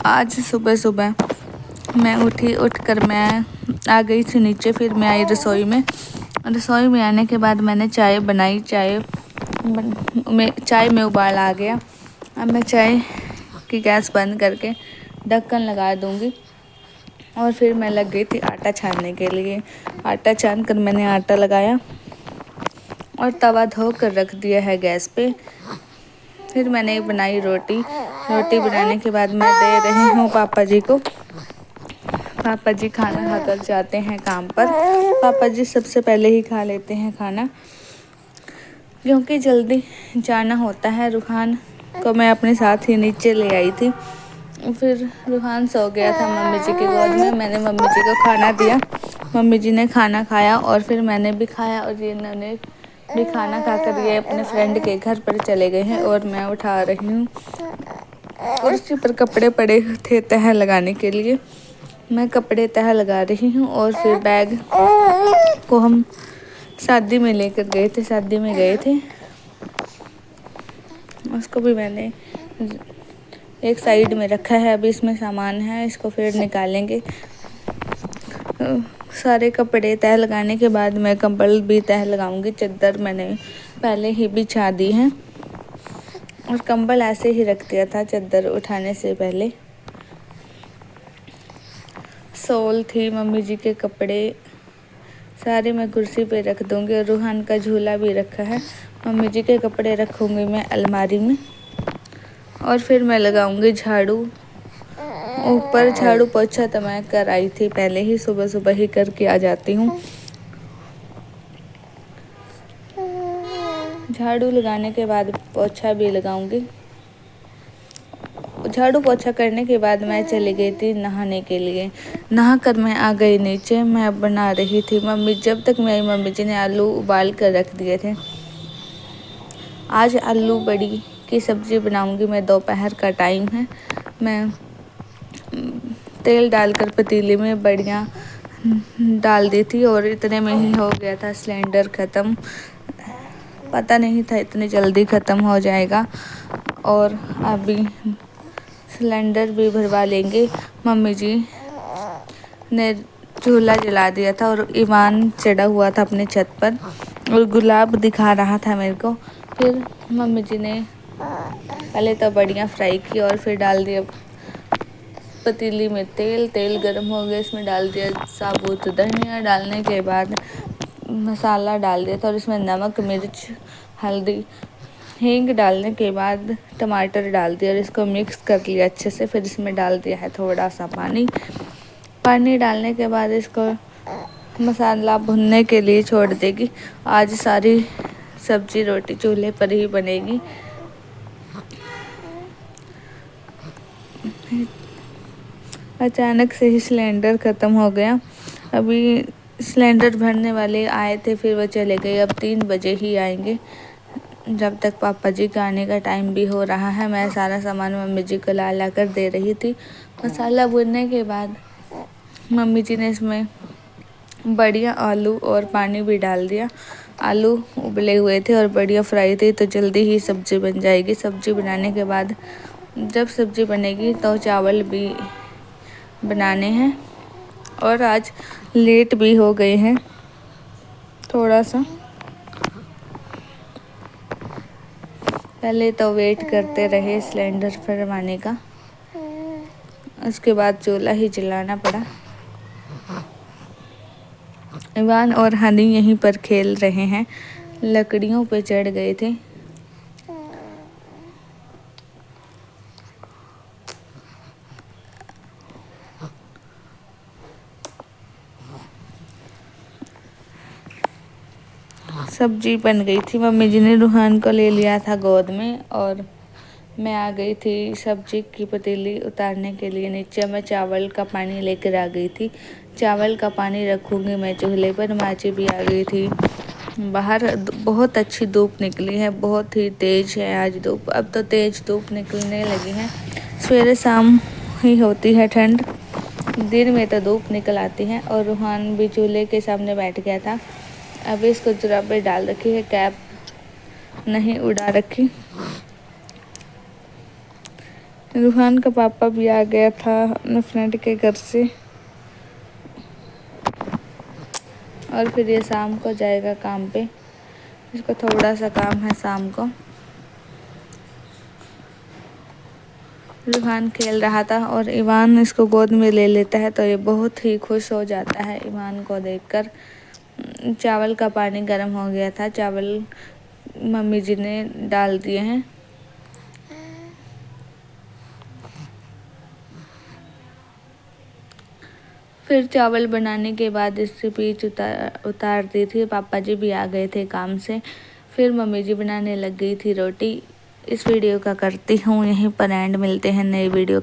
आज सुबह सुबह मैं उठकर मैं आ गई थी नीचे। फिर मैं आई रसोई में आने के बाद मैंने चाय बनाई। चाय में उबाल आ गया। अब मैं चाय की गैस बंद करके ढक्कन लगा दूंगी। और फिर मैं लग गई थी आटा छानने के लिए। आटा छान कर मैंने आटा लगाया और तवा धो कर रख दिया है गैस पे। फिर मैंने बनाई रोटी बनाने के बाद मैं दे रही हूँ पापा जी को। पापा जी खाना खाकर जाते हैं काम पर। पापा जी सबसे पहले ही खा लेते हैं खाना, क्योंकि जल्दी जाना होता है। रूहान को मैं अपने साथ ही नीचे ले आई थी। फिर रूहान सो गया था मम्मी जी की गोद में। मैंने मम्मी जी को खाना दिया, मम्मी जी ने खाना खाया और फिर मैंने भी खाया। और इन्होंने भी खाना खाकर ये अपने फ्रेंड के घर पर चले गए हैं। और मैं उठा रही हूँ, कुर्सी पर कपड़े पड़े थे तह लगाने के लिए। मैं कपड़े तह लगा रही हूँ। और फिर बैग को हम शादी में लेकर गए थे, शादी में गए थे। उसको भी मैंने एक साइड में रखा है। अभी इसमें सामान है, इसको फिर निकालेंगे। सारे कपड़े तह लगाने के बाद मैं कंबल भी तह लगाऊंगी। चादर मैंने पहले ही बिछा दी है और कंबल ऐसे ही रख दिया था चादर उठाने से पहले। शॉल थी, मम्मी जी के कपड़े सारे मैं कुर्सी पे रख दूंगी। और रूहान का झूला भी रखा है। मम्मी जी के कपड़े रखूंगी मैं अलमारी में। और फिर मैं लगाऊंगी झाड़ू। ऊपर झाड़ू पोछा तो मैं कर आई थी पहले ही, सुबह सुबह ही करके आ जाती हूँ। झाड़ू लगाने के बाद पोछा भी लगाऊंगी। झाड़ू पोछा करने के बाद मैं चली गई थी नहाने के लिए। नहा कर मैं आ गई नीचे। मैं बना रही थी जब तक मेरी मम्मी जी ने आलू उबाल कर रख दिए थे। आज आलू बड़ी की सब्ज़ी बनाऊंगी मैं। दोपहर का टाइम है। मैं तेल डालकर पतीली में बड़ियाँ डाल दी थी और इतने में ही हो गया था सिलेंडर ख़त्म। पता नहीं था इतनी जल्दी ख़त्म हो जाएगा। और अभी सिलेंडर भी भरवा लेंगे। मम्मी जी ने चूल्हा जला दिया था और ईवान चढ़ा हुआ था अपने छत पर और गुलाब दिखा रहा था मेरे को। फिर मम्मी जी ने पहले तो बढ़िया फ्राई की और फिर डाल दिया पतीली में तेल गर्म हो गया। इसमें डाल दिया साबुत धनिया। डालने के बाद मसाला डाल दिया था और इसमें नमक, मिर्च, हल्दी, हींग डालने के बाद टमाटर डाल दिया और इसको मिक्स कर लिया अच्छे से। फिर इसमें डाल दिया है थोड़ा सा पानी डालने के बाद इसको मसाला भुनने के लिए छोड़ देगी। आज सारी सब्जी रोटी चूल्हे पर ही बनेगी। अचानक से ही सिलेंडर ख़त्म हो गया। अभी सिलेंडर भरने वाले आए थे, फिर वो चले गए। अब 3 बजे ही आएंगे। जब तक पापा जी का आने का टाइम भी हो रहा है। मैं सारा सामान मम्मी जी को ला कर दे रही थी। मसाला भुनने के बाद मम्मी जी ने इसमें बढ़िया आलू और पानी भी डाल दिया। आलू उबले हुए थे और बढ़िया फ्राई थे, तो जल्दी ही सब्ज़ी बन जाएगी। सब्ज़ी बनाने के बाद जब सब्ज़ी बनेगी तो चावल भी बनाने हैं। और आज लेट भी हो गए हैं थोड़ा सा। पहले तो वेट करते रहे सिलेंडर भरवाने का, उसके बाद चूल्हा ही जलाना पड़ा। इवान और हनी यहीं पर खेल रहे हैं, लकड़ियों पे चढ़ गए थे। सब्जी बन गई थी। मम्मी जी ने रूहान को ले लिया था गोद में और मैं आ गई थी सब्जी की पतीली उतारने के लिए नीचे। मैं चावल का पानी लेकर आ गई थी। चावल का पानी रखूँगी मैं चूल्हे पर। माची भी आ गई थी। बाहर बहुत अच्छी धूप निकली है, बहुत ही तेज़ है आज धूप। अब तो तेज़ धूप निकलने लगी है। सवेरे शाम ही होती है ठंड, दिन में तो धूप निकल आती है। और रूहान भी चूल्हे के सामने बैठ गया था। अभी इसको जुराबें डाल रखी है, कैप नहीं उड़ा रखी। रूहान का पापा भी आ गया था अपने फ्रेंड के घर से, और फिर ये शाम को जाएगा काम पे। इसको थोड़ा सा काम है शाम को। रूहान खेल रहा था और ईवान इसको गोद में ले लेता है तो ये बहुत ही खुश हो जाता है ईवान को देखकर। चावल का पानी गर्म हो गया था, चावल मम्मी जी ने डाल दिए हैं। फिर चावल बनाने के बाद इससे पीछ उतार दी थी। पापा जी भी आ गए थे काम से। फिर मम्मी जी बनाने लग गई थी रोटी। इस वीडियो का करती हूँ यहीं पर एंड। मिलते हैं नई वीडियो।